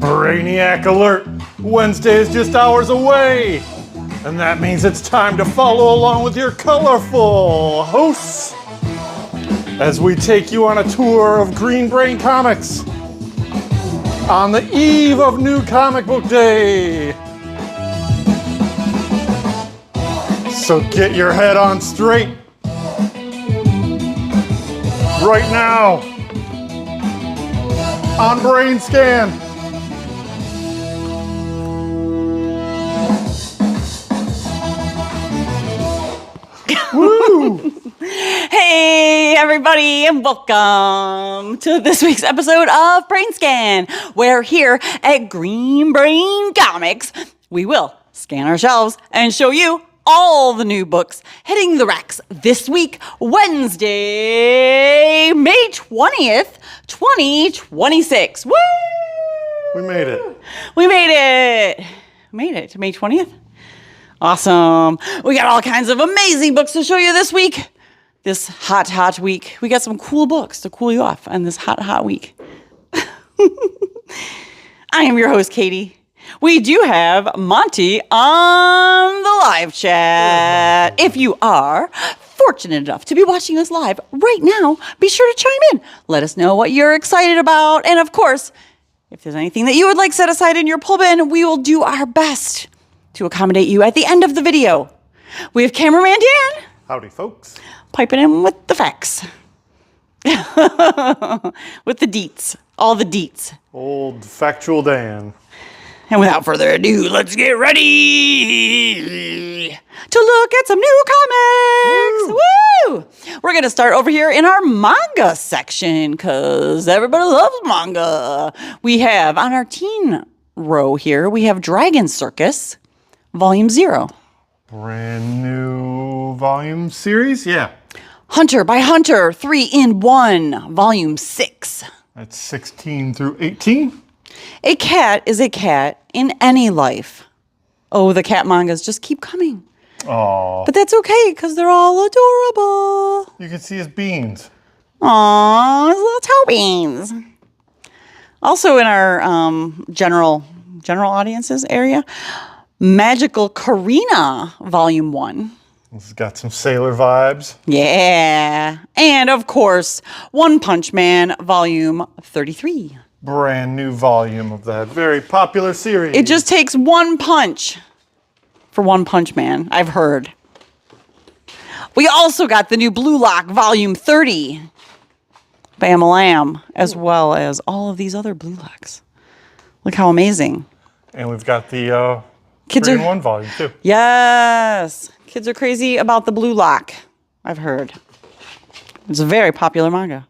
Brainiac alert! Wednesday is just hours away! And that means it's time to follow along with your colorful hosts as we take you on a tour of Green Brain Comics on the eve of New Comic Book Day. So get your head on straight right now on BrainScan. Woo! Hey everybody, and welcome to this week's episode of BrainScan, where here at Green Brain Comics, we will scan our shelves and show you all the new books hitting the racks this week, Wednesday, May 20th, 2026. Woo! We made it. We made it. Made it to May 20th. Awesome. We got all kinds of amazing books to show you this week. This hot week. We got some cool books to cool you off on this hot week. I am your host, Katie. We do have Monty on the live chat. If you are fortunate enough to be watching us live right now, be sure to chime in. Let us know what you're excited about. And of course, if there's anything that you would like set aside in your pull bin, we will do our best to accommodate you at the end of the video. We have cameraman Dan. Howdy, folks. Piping in with the facts. With the deets. All the deets. Old factual Dan. And without further ado, let's get ready to look at some new comics. Woo! We're going to start over here in our manga section because everybody loves manga. We have on our teen row here, we have Dragon Circus, Volume 0. Brand new volume series? Yeah. Hunter by Hunter, 3-in-1, Volume 6. That's 16 through 18. A cat is a cat in any life. Oh, the cat mangas just keep coming. Aww. But that's okay, because they're all adorable. You can see his beans. Aww, his little toe beans. Also in our general audiences area, Magical Karina, Volume 1. This has got some sailor vibes. Yeah. And, of course, One Punch Man, Volume 33. Brand new volume of that very popular series. It just takes one punch for One Punch Man, I've heard. We also got the new Blue Lock, Volume 30. Bam Lamb, as well as all of these other Blue Locks. Look how amazing. And we've got the Kids 3-in-1 volume, too. Yes. Kids are crazy about the Blue Lock, I've heard. It's a very popular manga.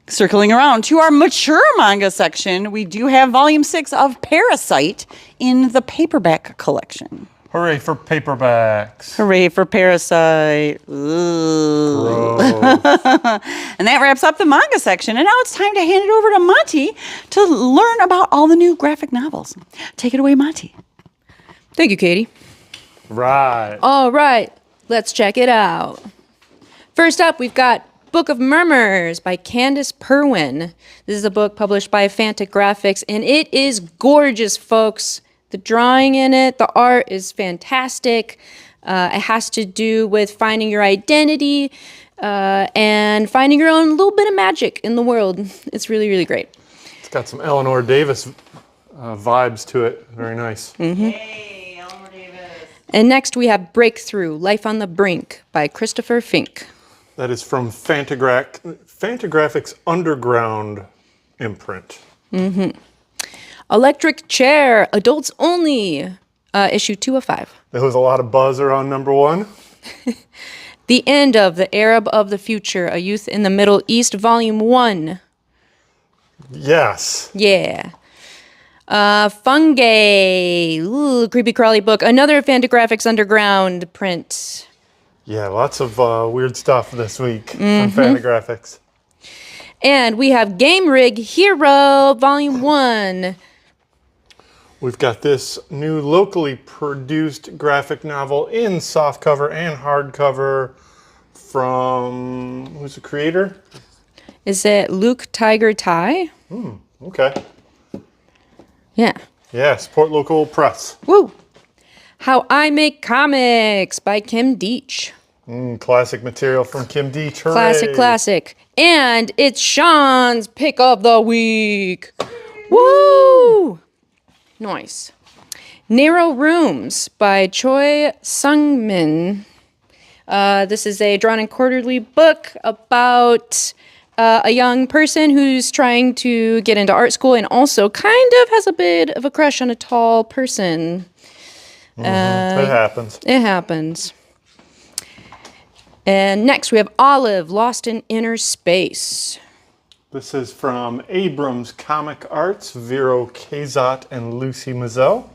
Circling around to our mature manga section, we do have Volume 6 of Parasite in the paperback collection. Hooray for paperbacks. Hooray for Parasite. Ooh. And that wraps up the manga section. And now it's time to hand it over to Monty to learn about all the new graphic novels. Take it away, Monty. Thank you, Katie. Right. All right, let's check it out. First up, we've got Book of Murmurs by Candace Perwin. This is a book published by Fantagraphics, and it is gorgeous, folks. The drawing in it, the art is fantastic. It has to do with finding your identity and finding your own little bit of magic in the world. It's really, really great. It's got some Eleanor Davis vibes to it. Very nice. Mm-hmm. Hey, Eleanor Davis. And next we have Breakthrough, Life on the Brink by Christopher Fink. That is from Fantagraphics Underground imprint. Mm-hmm. Electric Chair, Adults Only, issue 2 of 5. There was a lot of buzz around number 1. The End of the Arab of the Future, A Youth in the Middle East, Volume 1. Yes. Yeah. Fungi, ooh, creepy crawly book, another Fantagraphics Underground print. Yeah, lots of weird stuff this week from Fantagraphics. And we have Game Rig Hero, Volume 1. We've got this new locally produced graphic novel in softcover and hardcover from, who's the creator? Is it Luke Tiger Tai? Okay. Yeah. Yeah, support local press. Woo! How I Make Comics by Kim Deach. Classic material from Kim Deach. Hooray. Classic, classic. And it's Sean's Pick of the Week. Woo! Nice. Narrow Rooms by Choi Sung-min. This is a drawn and quarterly book about a young person who's trying to get into art school and also kind of has a bit of a crush on a tall person. It happens. It happens. And next we have Olive, Lost in Inner Space. This is from Abrams Comic Arts, Vero Kazat and Lucy Mazel.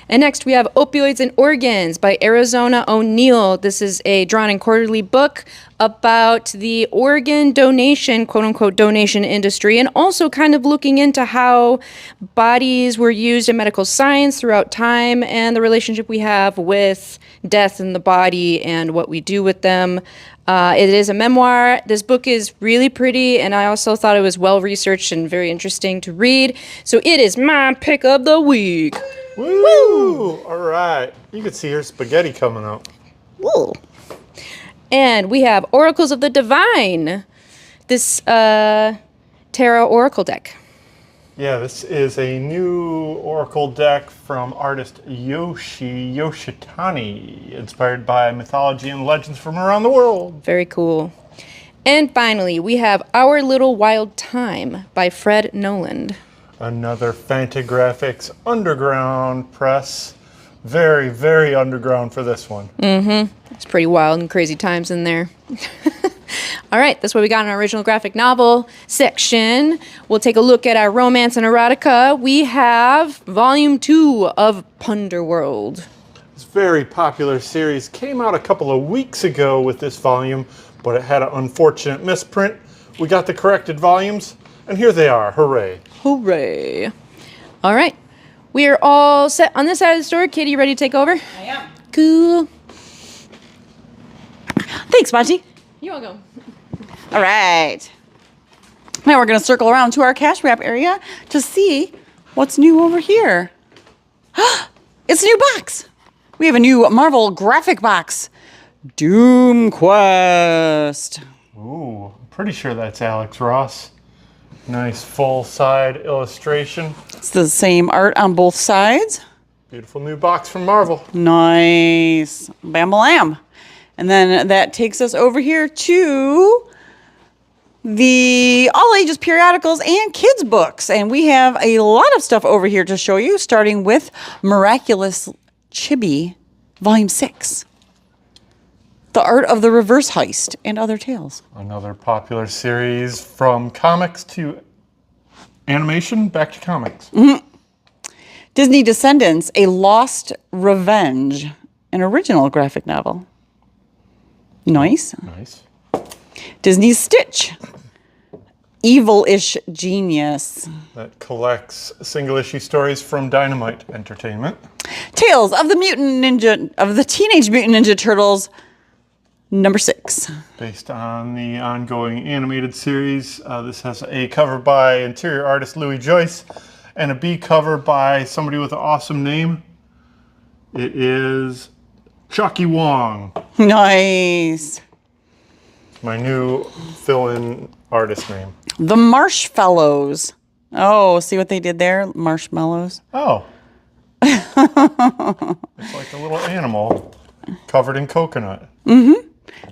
And next we have Opioids and Organs by Arizona O'Neill. This is a drawn and quarterly book about the organ donation, quote unquote, donation industry, and also kind of looking into how bodies were used in medical science throughout time and the relationship we have with death in the body and what we do with them. It is a memoir. This book is really pretty, and I also thought it was well researched and very interesting to read. So it is my pick of the week. Woo! All right. You can see her spaghetti coming out. Woo. And we have Oracles of the Divine, this tarot oracle deck. Yeah, this is a new oracle deck from artist Yoshitani, inspired by mythology and legends from around the world. Very cool. And finally, we have Our Little Wild Time by Fred Noland. Another Fantagraphics underground press. Very, very underground for this one. It's pretty wild and crazy times in there. All right, that's what we got in our original graphic novel section. We'll take a look at our romance and erotica. We have volume 2 of Punderworld. This very popular series came out a couple of weeks ago with this volume, but it had an unfortunate misprint. We got the corrected volumes, and here they are. Hooray. Hooray. All right, we are all set on this side of the store. Kitty, you ready to take over? I am. Cool. Thanks, Monty. You're welcome. All right. Now we're going to circle around to our cash wrap area to see what's new over here. It's a new box. We have a new Marvel graphic box. Doom Quest. Ooh, I'm pretty sure that's Alex Ross. Nice full side illustration. It's the same art on both sides. Beautiful new box from Marvel. Nice. Bam-a-lam. And then that takes us over here to the all ages periodicals and kids books. And we have a lot of stuff over here to show you, starting with Miraculous Chibi, Volume 6. The Art of the Reverse Heist and Other Tales. Another popular series from comics to animation, back to comics. Disney Descendants, A Lost Revenge, an original graphic novel. Nice. Nice. Disney Stitch, Evil-ish Genius. That collects single issue stories from Dynamite Entertainment. Tales of the Teenage Mutant Ninja Turtles, number 6. Based on the ongoing animated series, this has a cover by interior artist Louis Joyce and a B cover by somebody with an awesome name. It is Chucky Wong. Nice. My new fill-in artist name. The Marshfellows. Oh, see what they did there? Marshmallows. Oh. It's like a little animal covered in coconut.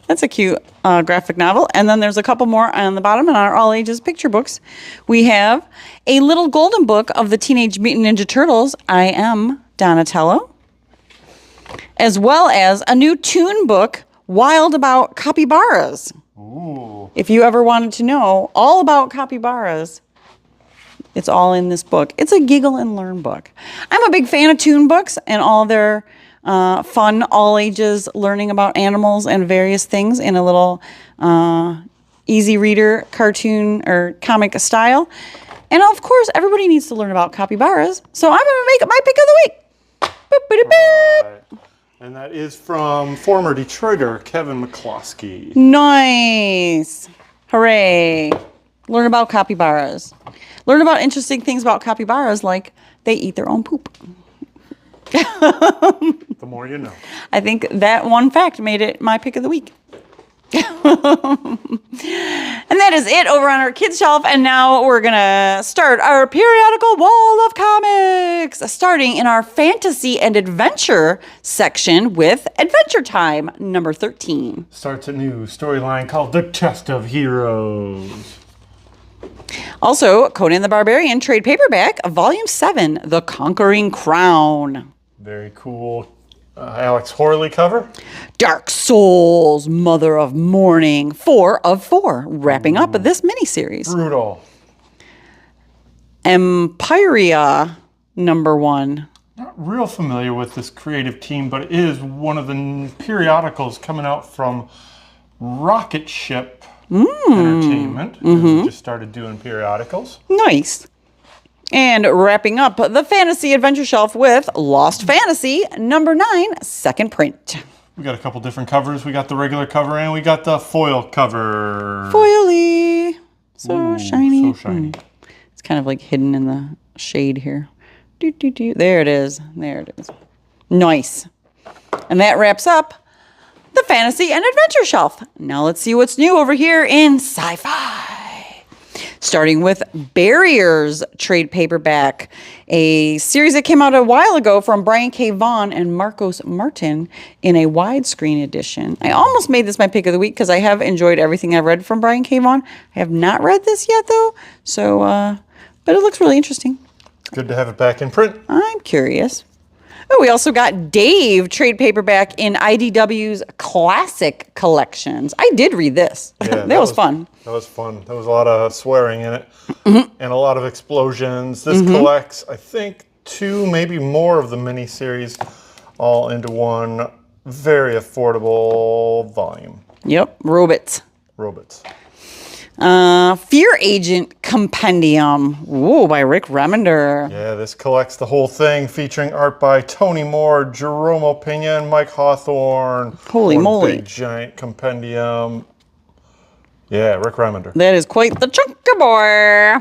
That's a cute graphic novel. And then there's a couple more on the bottom in our all ages picture books. We have a little golden book of the Teenage Mutant Ninja Turtles. I am Donatello. As well as a new toon book, Wild About Capybaras. Ooh. If you ever wanted to know all about capybaras, it's all in this book. It's a giggle and learn book. I'm a big fan of toon books and all their fun, all ages learning about animals and various things in a little easy reader cartoon or comic style. And of course, everybody needs to learn about capybaras. So I'm going to make it my pick of the week. Boop, boop, boop. Right. And that is from former Detroiter Kevin McCloskey. Nice. Hooray. Learn about capybaras. Learn about interesting things about capybaras, like they eat their own poop. The more you know. I think that one fact made it my pick of the week. And that is it over on our kids shelf. And now we're going to start our periodical wall of comics, starting in our fantasy and adventure section with Adventure Time number 13. Starts a new storyline called The Chest of Heroes. Also, Conan the Barbarian trade paperback, volume 7, The Conquering Crown. Very cool Alex Horley cover. Dark Souls, Mother of Mourning, 4 of 4, wrapping up this miniseries. Brutal. Empiria, number 1. Not real familiar with this creative team, but it is one of the periodicals coming out from Rocket Ship Entertainment. We just started doing periodicals. Nice. And wrapping up the fantasy adventure shelf with Lost Fantasy, number 9, second print. We got a couple different covers. We got the regular cover and we got the foil cover. Foily. So shiny. So shiny. It's kind of like hidden in the shade here. There it is. There it is. Nice. And that wraps up the fantasy and adventure shelf. Now let's see what's new over here in sci-fi. Starting with Barriers trade paperback, a series that came out a while ago from Brian K. Vaughan and Marcos Martin in a widescreen edition. I almost made this my pick of the week because I have enjoyed everything I've read from Brian K. Vaughan. I have not read this yet though, so but it looks really interesting. It's good to have it back in print. I'm curious. Oh, we also got Dave trade paperback in IDW's classic collections. I did read this. Yeah, that was fun. That was fun. There was a lot of swearing in it and a lot of explosions. This collects, I think, 2, maybe more of the miniseries all into one very affordable volume. Yep, Robots. Fear Agent Compendium. Ooh, by Rick Remender. Yeah, this collects the whole thing, featuring art by Tony Moore, Jerome Opeña, and Mike Hawthorne. Holy moly. Big giant compendium. Yeah, Rick Remender. That is quite the chunker boy.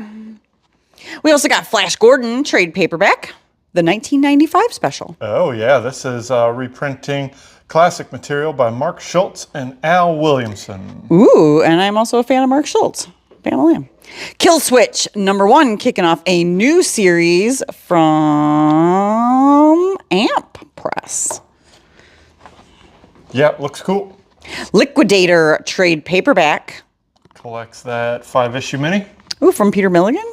We also got Flash Gordon trade paperback, the 1995 special. Oh, yeah, this is reprinting classic material by Mark Schultz and Al Williamson. Ooh, and I'm also a fan of Mark Schultz. Fan of him. Kill Switch, number 1, kicking off a new series from AMP Press. Yeah, looks cool. Liquidator trade paperback. Collects that 5-issue mini. Ooh, from Peter Milligan?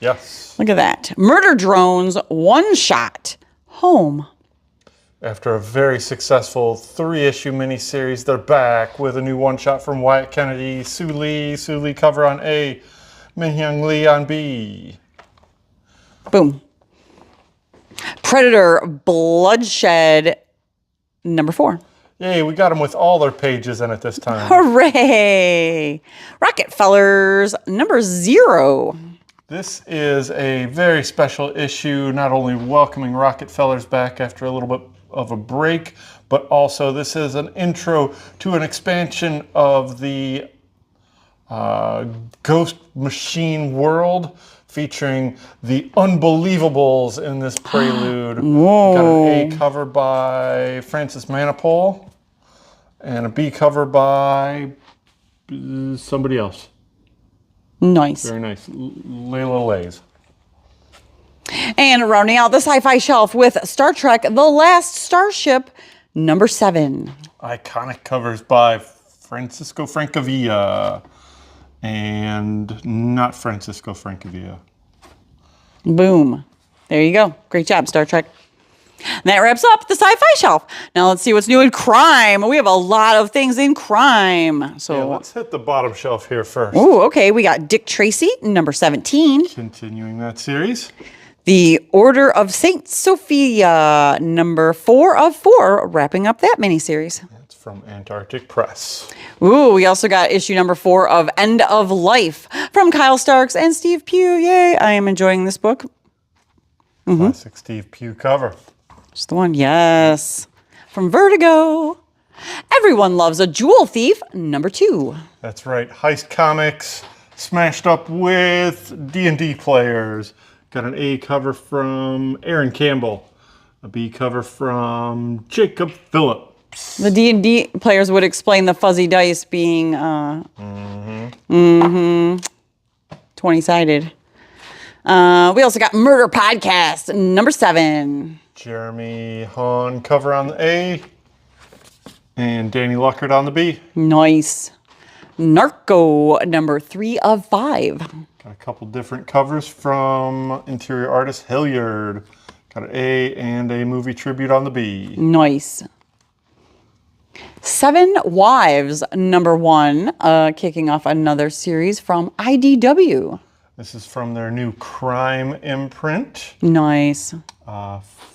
Yes. Look at that. Murder Drones, one-shot, home. After a very successful 3-issue miniseries, they're back with a new one-shot from Wyatt Kennedy, Sue Lee cover on A, Min-Hyung Lee on B. Boom. Predator Bloodshed, number 4. Yay, we got them with all their pages in it this time. Hooray! Rockefellers, number 0. This is a very special issue, not only welcoming Rockefellers back after a little bit of a break, but also this is an intro to an expansion of the Ghost Machine world, featuring the Unbelievables in this prelude. Whoa. Got an A cover by Francis Manipul and a B cover by somebody else. Nice. Very nice. Layla Lays. And rounding out the sci-fi shelf with Star Trek: The Last Starship, number 7. Iconic covers by Francisco Francavilla and not Francisco Francavilla. Boom. There you go. Great job, Star Trek. And that wraps up the sci-fi shelf. Now let's see what's new in crime. We have a lot of things in crime. So Yeah, let's hit the bottom shelf here first. ooh, okay. We got Dick Tracy, number 17. Continuing that series. The Order of Saint Sophia, number 4 of 4, wrapping up that miniseries. It's from Antarctic Press. Ooh, we also got issue number 4 of End of Life from Kyle Starks and Steve Pugh. Yay, I am enjoying this book. Classic Steve Pugh cover. Just the one, yes. From Vertigo. Everyone Loves a Jewel Thief, number 2. That's right. Heist Comics smashed up with D&D players. Got an A cover from Aaron Campbell. A B cover from Jacob Phillips. The D&D players would explain the fuzzy dice being 20-sided. We also got Murder Podcast, number 7. Jeremy Hahn cover on the A. And Danny Luckert on the B. Nice. Narco, number 3 of 5. Got a couple different covers from interior artist Hilliard. Got an A and a movie tribute on the B. Nice. 7 Wives, number 1, kicking off another series from IDW. This is from their new crime imprint. Nice.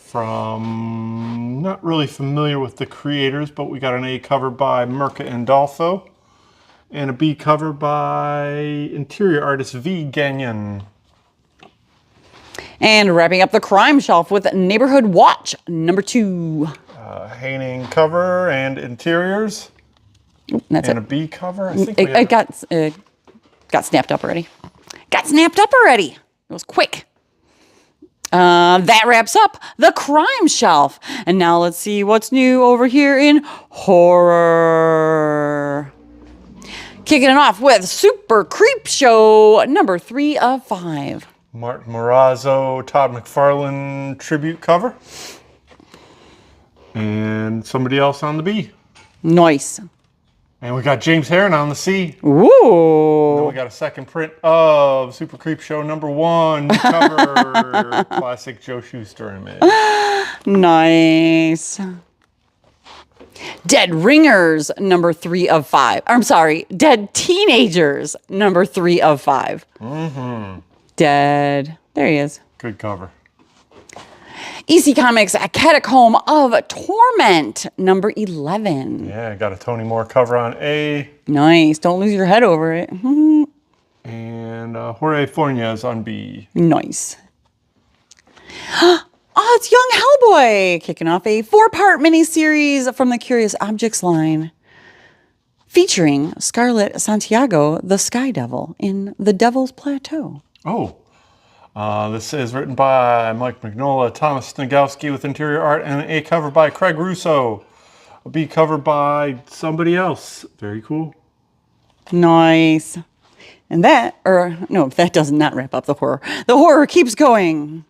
From, not really familiar with the creators, but we got an A cover by Mirka Andolfo and a B cover by interior artist V. Gagnon. And wrapping up the crime shelf with Neighborhood Watch, number 2. Haining cover and interiors. Oop, that's and it. a B cover. I think It got snapped up already. Got snapped up already. It was quick. That wraps up the crime shelf. And now let's see what's new over here in horror. Kicking it off with Super Creep Show, number 3 of 5. Martin Morazzo, Todd McFarlane tribute cover. And somebody else on the B. Nice. And we got James Herron on the C. Ooh. And then we got a second print of Super Creep Show number 1 cover. Classic Joe Shuster image. Nice. Dead Ringers, number 3 of 5. I'm sorry, Dead Teenagers, number 3 of 5. Dead. There he is. Good cover. EC Comics, A Catacomb of Torment, number 11. Yeah, got a Tony Moore cover on A. Nice. Don't lose your head over it. And Jorge Fornes on B. Nice. Oh, it's Young Hellboy kicking off a 4-part miniseries from the Curious Objects line featuring Scarlett Santiago, the Sky Devil, in The Devil's Plateau. Oh. This is written by Mike Mignola, Thomas Snagowski with interior art, and an A cover by Craig Russo. A B cover by somebody else. Very cool. Nice. And that does not wrap up the horror. The horror keeps going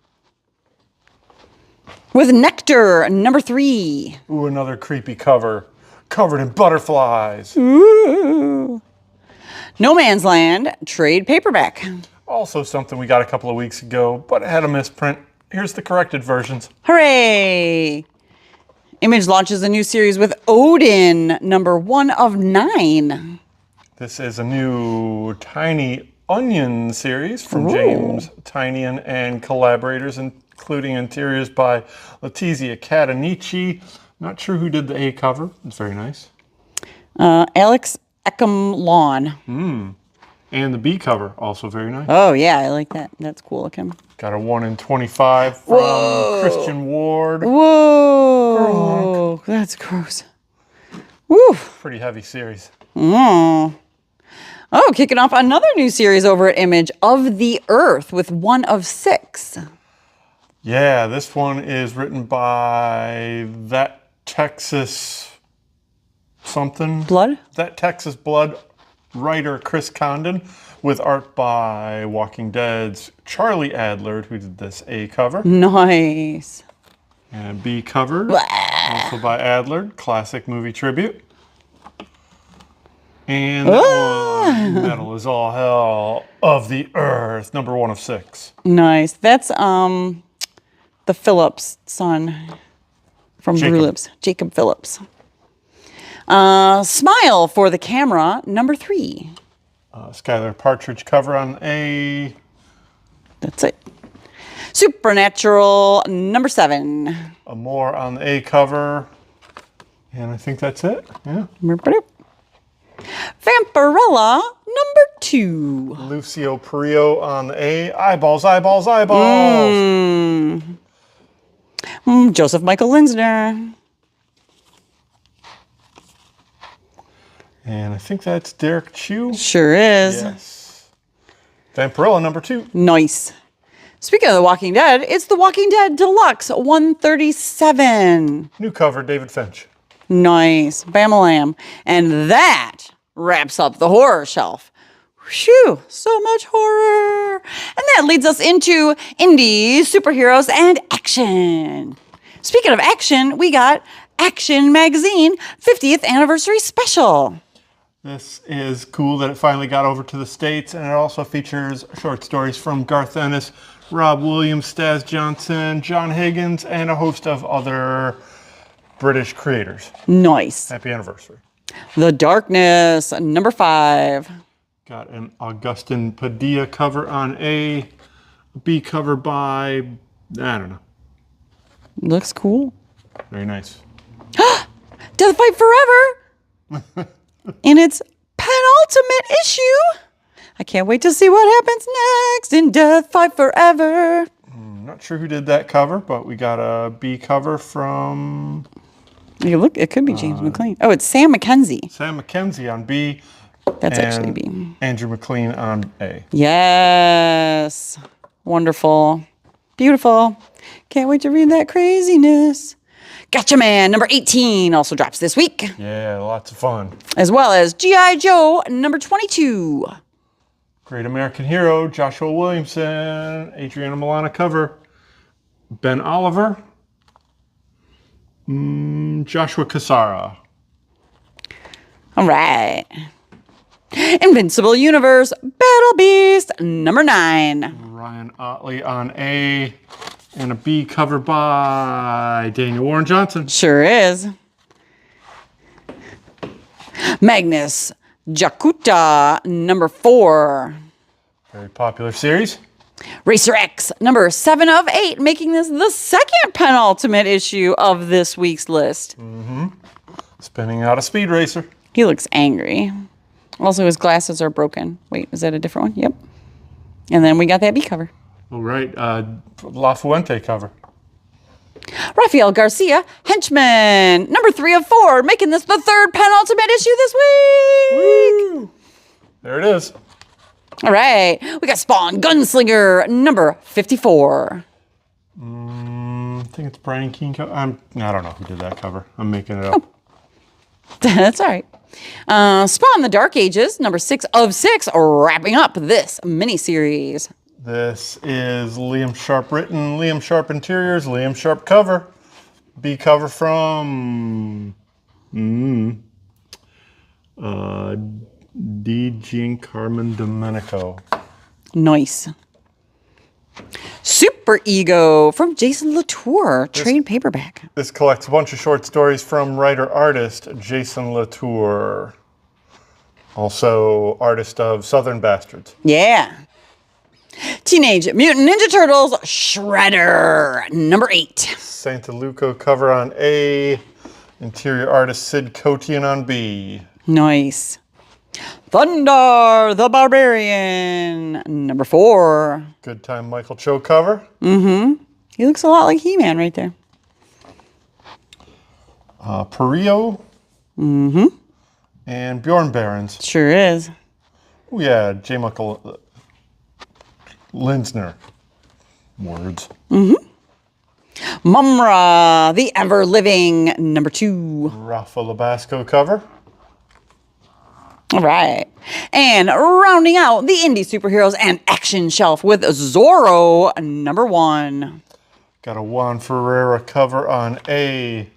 with Nectar, number 3. Ooh, another creepy cover. Covered in butterflies. Ooh. No Man's Land, trade paperback. Also something we got a couple of weeks ago, but it had a misprint. Here's the corrected versions. Hooray! Image launches a new series with Odin, number 1 of 9. This is a new Tiny Onion series from James Tynion and collaborators, including interiors by Letizia Catanici. Not sure who did the A cover. It's very nice. Alex Eckham Lawn. And the B cover, also very nice. Oh, yeah, I like that. That's cool looking. Got a 1 in 25 from Christian Ward. Whoa! That's gross. Woo! Pretty heavy series. Oh, kicking off another new series over at Image, Of the Earth, with 1 of 6. Yeah, this one is written by That Texas something. Blood? That Texas Blood writer Chris Condon, with art by Walking Dead's Charlie Adler, who did this A cover. Nice. And B cover, also by Adler, classic movie tribute. And that one, Metal is All Hell of the Earth, number 1 of 6. Nice. That's the Phillips son from Brew Lips, Jacob Phillips. Smile for the Camera, number 3. Skylar Partridge cover on A. That's it. Supernatural, number 7. More on the A cover. And I think that's it. Yeah. Vampirella, number 2. Lucio Perillo on the A. Eyeballs, eyeballs, eyeballs. Joseph Michael Linsner. And I think that's Derek Chu. Sure is. Yes. Vampirella number 2. Nice. Speaking of The Walking Dead, it's The Walking Dead Deluxe 137. New cover, David Finch. Nice. Bam-a-lam. And that wraps up the horror shelf. Phew, so much horror. And that leads us into indie superheroes and action. Speaking of action, we got Action Magazine 50th Anniversary Special. This is cool that it finally got over to the States, and it also features short stories from Garth Ennis, Rob Williams, Staz Johnson, John Higgins, and a host of other British creators. Nice. Happy anniversary. The Darkness, number 5. Got an Augustin Padilla cover on A B cover by, I don't know. Looks cool. Very nice. Death Fight Forever in its penultimate issue. I can't wait to see what happens next in Death Fight Forever. I'm not sure who did that cover, but we got a B cover from You look, it could be James McLean. Oh, it's Sam McKenzie. Sam McKenzie on B. That's actually and B. Andrew McLean on A. Yes. Wonderful. Beautiful. Can't wait to read that craziness. Gotcha Man, number 18, also drops this week. Yeah, lots of fun. As well as G.I. Joe, number 22. Great American Hero, Joshua Williamson, Adriana Milana cover, Ben Oliver, Joshua Cassara. All right. Invincible Universe, Battle Beast, number 9. Ryan Otley on A, and a B cover by Daniel Warren Johnson. Sure is. Magnus Jakuta, number 4. Very popular series. Racer X, number 7 of 8, making this the second penultimate issue of this week's list. Spinning out a speed racer. He looks angry. Also, his glasses are broken. Wait, is that a different one? Yep. And then we got that B cover. All right, La Fuente cover. Rafael Garcia, Henchman, number 3 of 4, making this the third penultimate issue this week. Woo! There it is. All right, we got Spawn Gunslinger, number 54. I think it's Brian Keene cover. I don't know who did that cover. I'm making it up. That's all right. Spawn the Dark Ages, number 6 of 6, wrapping up this miniseries. This is Liam Sharp written, Liam Sharp interiors, Liam Sharp cover. B cover from D. Jean Carmen Domenico. Nice. Super Ego from Jason Latour, trade paperback. This collects a bunch of short stories from writer-artist Jason Latour. Also artist of Southern Bastards. Yeah. Teenage Mutant Ninja Turtles Shredder, number 8. Santa Luco cover on A. Interior artist Sid Kotian on B. Nice. Thunder the Barbarian, number 4. Good Time Michael Cho cover. He looks a lot like He-Man right there. Perio. And Bjorn Barons. Sure is. Oh yeah, J. Michael Linsner. Words. Mumra, the Ever-Living, number 2. Rafa Labasco cover. All right. And rounding out the indie superheroes and action shelf with Zorro, number 1. Got a Juan Ferreira cover on A.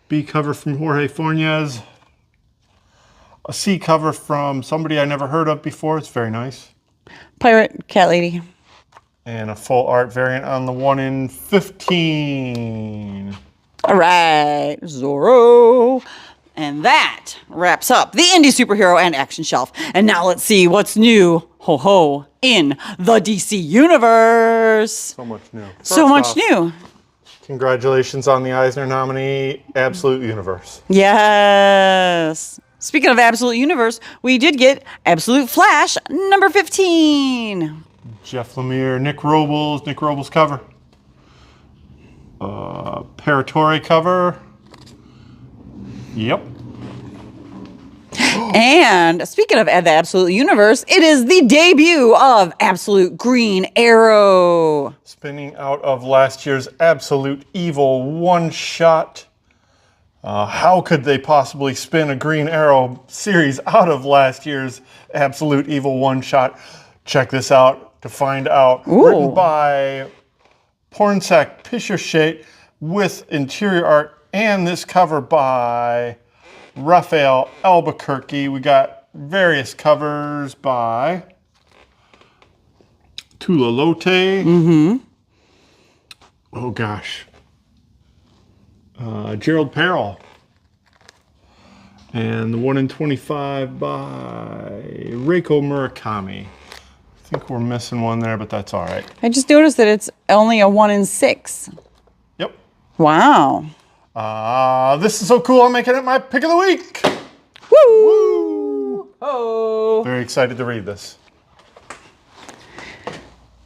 B cover from Jorge Fornes. A C cover from somebody I never heard of before. It's very nice. Pirate Cat Lady. And a full art variant on the 1 in 15. All right. Zorro. And that wraps up the indie superhero and action shelf. And now let's see what's new, in the DC universe. So much new. So much First off, new. Congratulations on the Eisner nominee, Absolute Universe. Yes. Speaking of Absolute Universe, we did get Absolute Flash, number 15. Jeff Lemire, Nick Robles cover. Paratore cover. Yep. And speaking of the Absolute Universe, it is the debut of Absolute Green Arrow. Spinning out of last year's Absolute Evil one-shot. How could they possibly spin a Green Arrow series out of last year's Absolute Evil one-shot? Check this out to find out. Ooh. Written by Pornsak Pichet with interior art, and this cover by Raphael Albuquerque. We got various covers by Tula Lote. Mm-hmm. Oh gosh. Gerald Perrell. And the 1 in 25 by Reiko Murakami. I think we're missing one there, but that's all right. I just noticed that it's only a 1 in 6. Yep. Wow. This is so cool. I'm making it my pick of the week. Woo! Woo! Oh. Very excited to read this.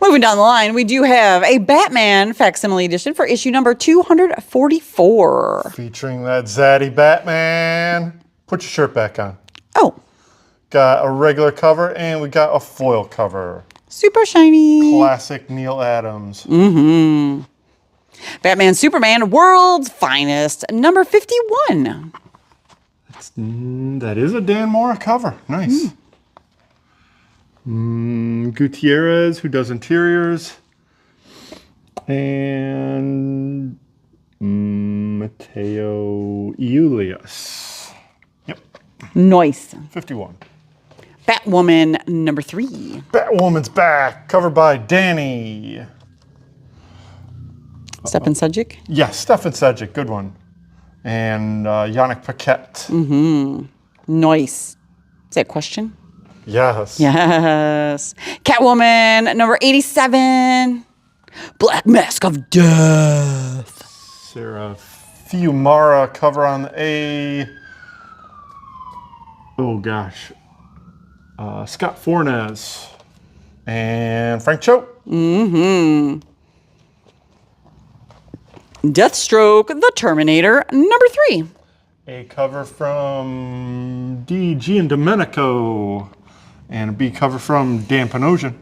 Moving down the line, we do have a Batman facsimile edition for issue number 244. Featuring that zaddy Batman. Put your shirt back on. Oh, Got a regular cover, and we got a foil cover. super shiny. Classic Neil Adams. Mm-hmm. Batman Superman World's Finest, number 51. That is a Dan Mora cover. Nice. Gutierrez, who does interiors. And Mateo Iulius. Yep. Nice. 51. Batwoman, number 3. Batwoman's back. Cover by Danny. Stefan Sujic. Yes, Stefan Sejic. Good one. And Yannick Paquette. Nice. Is that a question? Yes. Yes. Catwoman, number 87. Black Mask of Death. Sarah Fiumara cover on the A. Oh gosh. Scott Fornes and Frank Cho. Deathstroke, the Terminator, number 3. A cover from D. Giandomenico. And a B cover from Dan Panosian.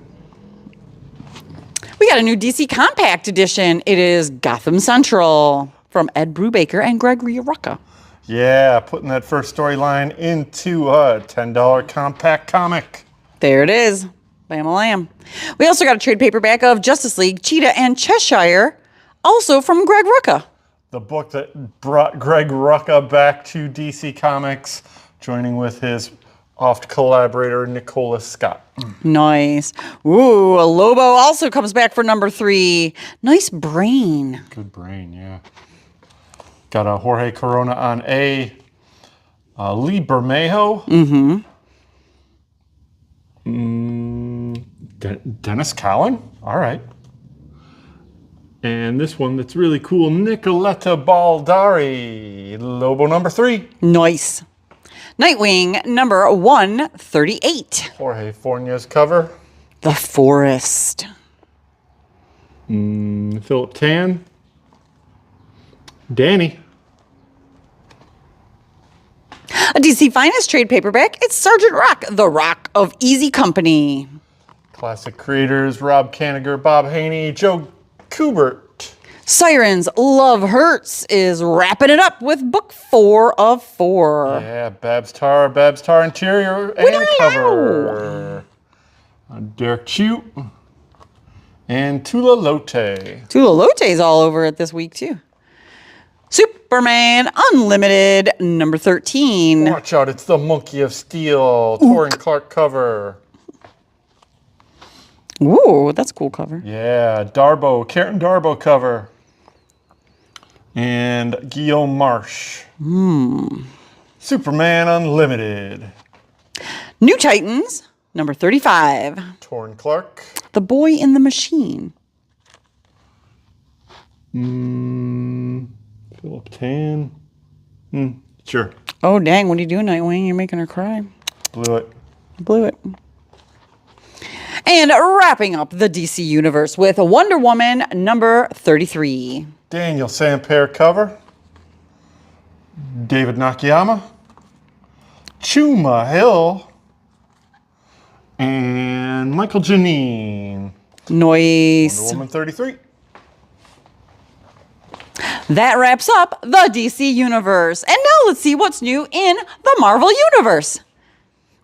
We got a new DC Compact edition. It is Gotham Central from Ed Brubaker and Gregory Rucka. Yeah, putting that first storyline into a $10 compact comic. There it is. Bam-a-lam. We also got a trade paperback of Justice League, Cheetah and Cheshire, also from Greg Rucka. The book that brought Greg Rucka back to DC Comics, joining with his oft collaborator Nicholas Scott. Nice. Ooh, Lobo also comes back for number 3. Nice brain. Good brain, yeah. Got a Jorge Corona on A. Lee Bermejo. Dennis Cowan. All right. And this one that's really cool, Nicoletta Baldari. Lobo number 3. Nice. Nightwing, number 138. Jorge Fornia's cover. The Forest. Philip Tan. Danny. A DC Finest trade paperback. It's Sergeant Rock, the Rock of Easy Company. Classic creators, Rob Kanigher, Bob Haney, Joe Kubert. Sirens Love Hurts is wrapping it up with book 4 of 4. Yeah, Babs Tar interior and cover. Derek Chu. And Tula Lote. Tula Lote's all over it this week, too. Superman Unlimited, number 13. Watch out, it's the Monkey of Steel. Torrin Clark cover. Ooh, that's a cool cover. Yeah, Karen Darbo cover. And Guillaume Marsh. Superman Unlimited. New Titans, number 35. Torrin Clark. The Boy in the Machine. Philip Tan. Sure. Oh, dang, what are you doing, Nightwing? You're making her cry. Blew it. Blew it. And wrapping up the DC Universe with Wonder Woman, number 33. Daniel Sampere cover. David Nakayama. Chuma Hill, and Michael Janine. Nice. Wonder Woman 33. That wraps up the DC Universe. And now let's see what's new in the Marvel Universe.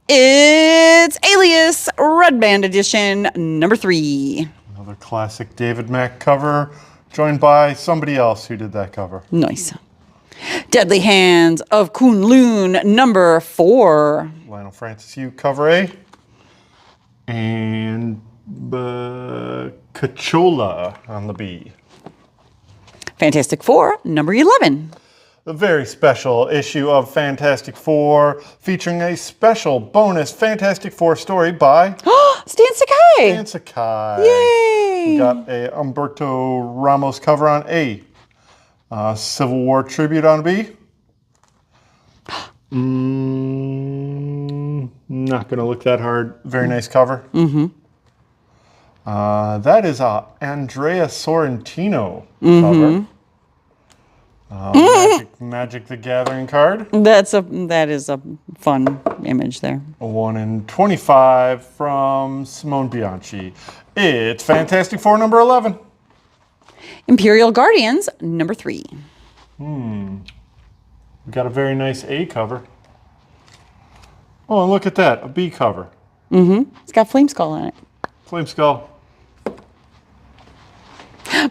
It's Alias Red Band Edition number 3. Another classic David Mack cover, joined by somebody else who did that cover. Nice. Deadly Hands of Kunlun number 4. Lionel Francis Yu, cover A. And Cachola on the B. Fantastic Four number 11. A very special issue of Fantastic Four, featuring a special bonus Fantastic Four story by Stan Sakai. Dan Sakai. Yay. We got a Humberto Ramos cover on A. Civil War tribute on B. Not going to look that hard. Very nice cover. That is a Andrea Sorrentino cover. Magic the Gathering card. That is a fun image there. A 1 in 25 from Simone Bianchi. It's Fantastic Four number 11. Imperial Guardians number 3. We got a very nice A cover. Oh, and look at that, a B cover. It's got Flame Skull on it. Flame Skull.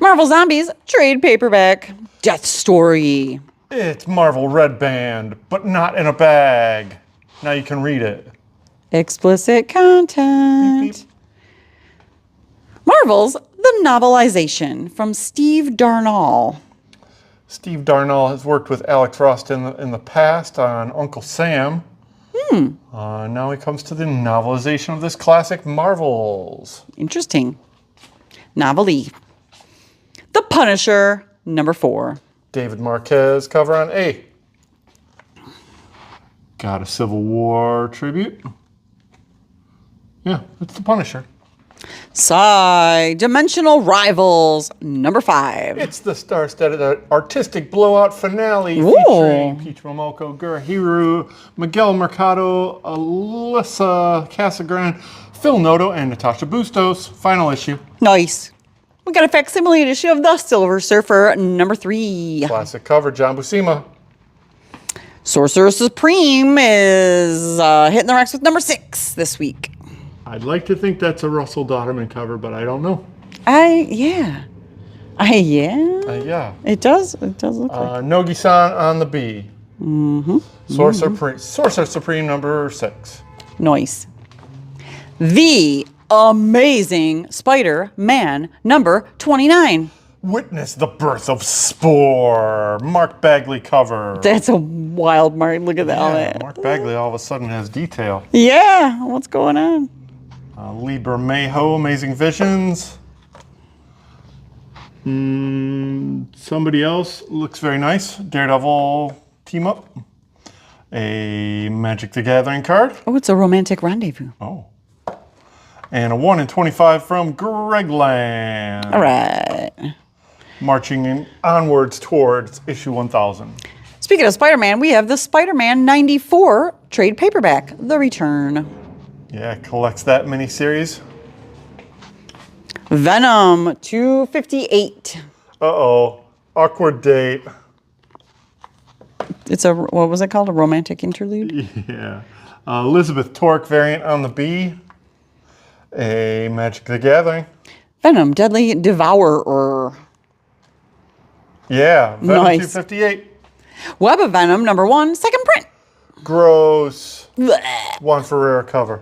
Marvel Zombies trade paperback. Death Story. It's Marvel Red Band, but not in a bag. Now you can read it. Explicit content. Beep, beep. Marvel's The Novelization from Steve Darnall. Steve Darnall has worked with Alex Ross in the past on Uncle Sam. Now he comes to the novelization of this classic Marvels. Interesting. Novelty. The Punisher number 4. David Marquez cover on A. Got a Civil War tribute. Yeah, it's the Punisher. Dimensional Rivals number 5. It's the star-studded artistic blowout finale Ooh. featuring Peach Momoko, Gurahiru, Miguel Mercado, Alyssa Casagran, Phil Noto, and Natasha Bustos. Final issue. Nice. We got a facsimile issue of The Silver Surfer number 3. Classic cover, John Buscema. Sorcerer Supreme is hitting the racks with number 6 this week. I'd like to think that's a Russell Dodderman cover, but I don't know. Yeah. Yeah. It does look like. Nogi-san on the B. Sorcerer Supreme number 6. Nice. The Amazing Spider-Man number 29. Witness the birth of Spore. Mark Bagley cover. That's a wild mark. Look at that. Yeah, Mark Bagley all of a sudden has detail. Yeah, what's going on? Libre Mayho, Amazing Visions. Somebody else looks very nice. Daredevil team up. A Magic the Gathering card. Oh, it's a romantic rendezvous. Oh. And a 1 in 25 from Greg Land. All right. Marching onwards towards issue 1000. Speaking of Spider-Man, we have the Spider-Man 94 trade paperback, The Return. Yeah, collects that miniseries. Venom 258. Uh-oh. Awkward date. It's what was it called? A romantic interlude? Yeah. Elizabeth Torque variant on the B. A Magic the Gathering. Venom Deadly Devourer. Yeah, Venom Nice. 258. Web of Venom number 1, second print. Gross. Blech. Juan Ferreira cover.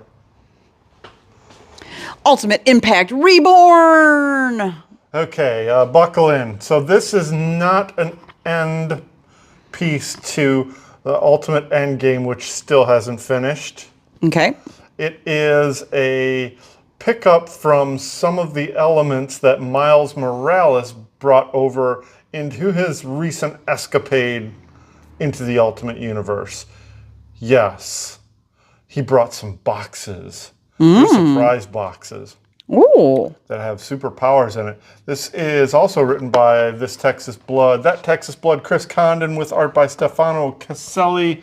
Ultimate Impact Reborn. Okay, buckle in. So this is not an end piece to the Ultimate Endgame, which still hasn't finished. Okay. It is a pickup from some of the elements that Miles Morales brought over into his recent escapade into the Ultimate Universe. Yes, he brought some boxes. They're surprise boxes Ooh. that have superpowers in it. This is also written by That Texas Blood, Chris Condon, with art by Stefano Caselli,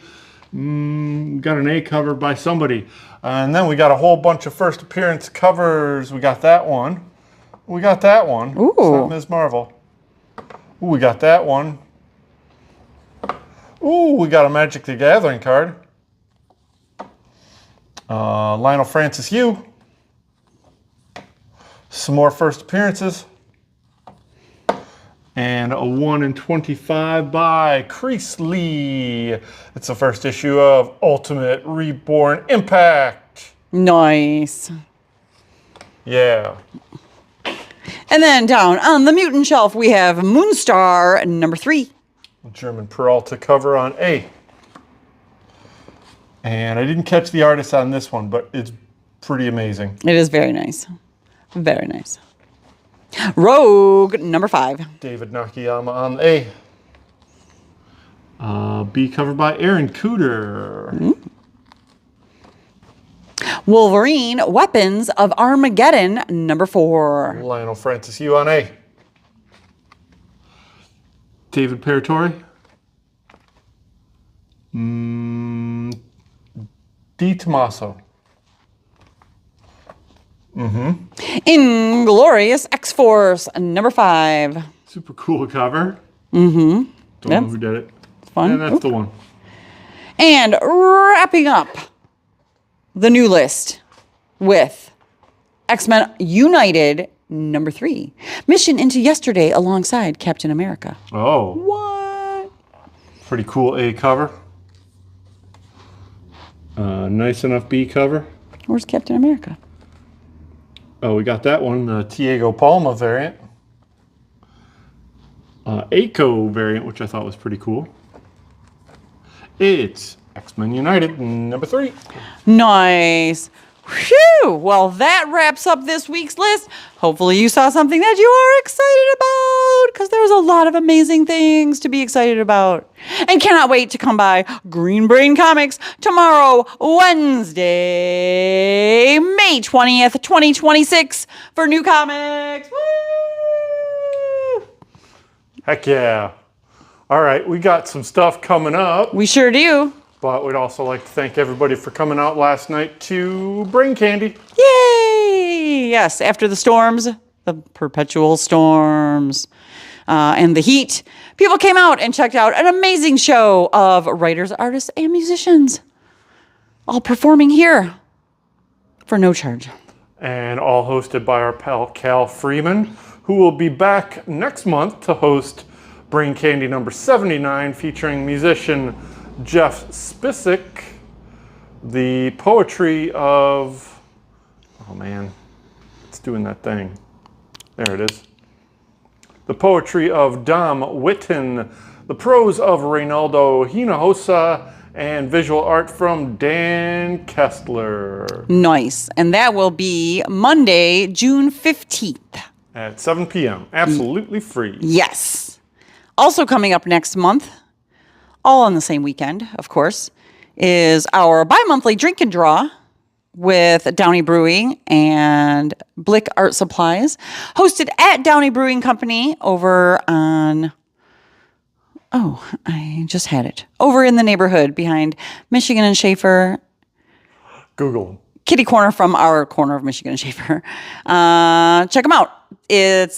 We got an A cover by somebody. And then we got a whole bunch of first appearance covers. We got that one. We got that one. Ooh. It's not Ms. Marvel. Ooh, we got that one. Ooh, we got a Magic the Gathering card. Lionel Francis Hugh. Some more first appearances. And a 1 in 25 by Crease Lee. It's the first issue of Ultimate Reborn Impact. Nice. Yeah. And then down on the mutant shelf, we have Moonstar number 3. German Peralta cover on A. And I didn't catch the artist on this one, but it's pretty amazing. It is very nice. Very nice. Rogue number 5. David Nakayama on A. B cover by Aaron Cooter. Wolverine Weapons of Armageddon number 4. Lionel Francis Hugh on A. David Paratori. D. Tommaso. Inglorious X-Force number 5. Super cool cover. Don't know who did it. It's fun. And that's the one. And wrapping up the new list with X-Men United number 3. Mission into Yesterday alongside Captain America. Oh. What? Pretty cool A cover. Nice enough B cover. Where's Captain America? Oh, we got that one, the Tiago Palma variant. ACO variant, which I thought was pretty cool. It's X-Men United number 3. Nice. Whew. Well, that wraps up this week's list. Hopefully you saw something that you are excited about, because there's a lot of amazing things to be excited about. And cannot wait to come by Green Brain Comics tomorrow, Wednesday, May 20th, 2026 for new comics. Woo! Heck yeah. All right, we got some stuff coming up, We sure do. but we'd also like to thank everybody for coming out last night to Brain Candy. Yay! Yes, after the storms, the perpetual storms, and the heat, people came out and checked out an amazing show of writers, artists, and musicians, all performing here for no charge. And all hosted by our pal Cal Freeman, who will be back next month to host Brain Candy number 79, featuring musician Jeff Spissick, the poetry of, oh man, it's doing that thing. There it is. The poetry of Dom Whitten, the prose of Reynaldo Hinojosa, and visual art from Dan Kestler. Nice. And that will be Monday, June 15th. At 7 p.m. Absolutely free. Yes. Also coming up next month, all on the same weekend, of course, is our bi-monthly drink and draw with Downey Brewing and Blick Art Supplies, hosted at Downey Brewing Company over on, oh, I just had it, over in the neighborhood behind Michigan and Schaefer. Google. Kitty corner from our corner of Michigan and Schaefer. Check them out. It's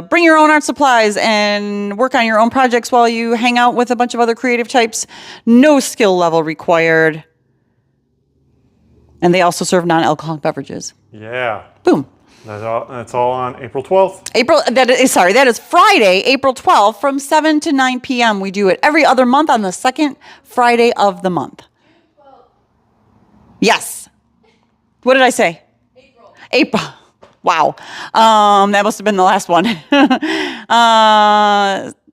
bring your own art supplies and work on your own projects while you hang out with a bunch of other creative types. No skill level required. And they also serve non-alcoholic beverages. Yeah. Boom. That's all on April 12th. That is Friday, April 12th from 7 to 9 p.m. We do it every other month on the second Friday of the month. Yes. What did I say? April. Wow. That must have been the last one.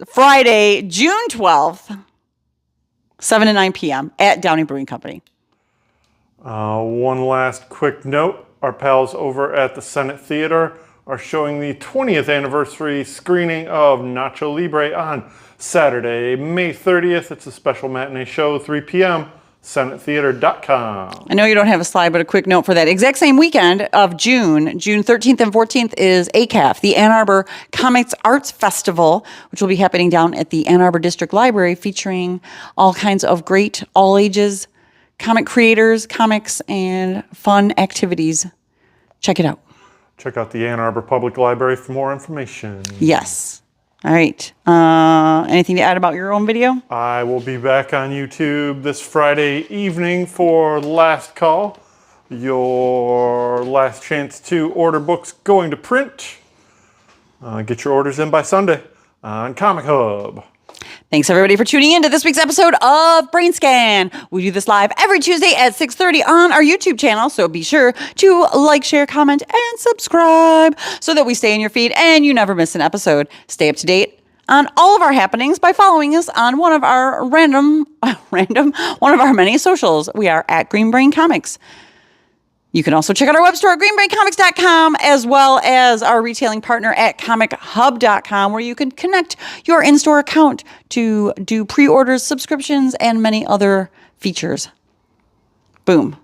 Friday, June 12th, 7 to 9 p.m. at Downey Brewing Company. One last quick note. Our pals over at the Senate Theater are showing the 20th anniversary screening of Nacho Libre on Saturday, May 30th. It's a special matinee show, 3 p.m. SenateTheater.com. I know you don't have a slide, but a quick note for that. Exact same weekend of June 13th and 14th is ACAF, the Ann Arbor Comics Arts Festival, which will be happening down at the Ann Arbor District Library, featuring all kinds of great, all ages comic creators, comics, and fun activities. Check it out. Check out the Ann Arbor Public Library for more information. Yes. All right. Anything to add about your own video? I will be back on YouTube this Friday evening for Last Call, your last chance to order books going to print. Get your orders in by Sunday on ComicHub. Thanks, everybody, for tuning in to this week's episode of BrainScan. We do this live every Tuesday at 6:30 on our YouTube channel, so be sure to like, share, comment, and subscribe so that we stay in your feed and you never miss an episode. Stay up to date on all of our happenings by following us on one of our one of our many socials. We are at Green Brain Comics. You can also check out our web store at greenbraincomics.com, as well as our retailing partner at comichub.com, where you can connect your in-store account to do pre-orders, subscriptions, and many other features. Boom.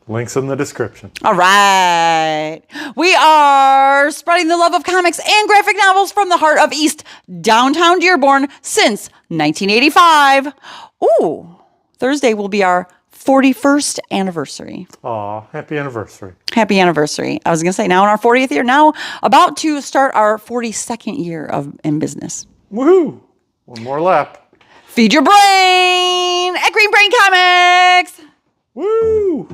Links in the description. All right. We are spreading the love of comics and graphic novels from the heart of East downtown Dearborn since 1985. Ooh, Thursday will be our 41st anniversary. Aw, happy anniversary. Happy anniversary. I was going to say now in our 40th year, now about to start our 42nd year in business. Woohoo! One more lap. Feed your brain at Green Brain Comics. Woo!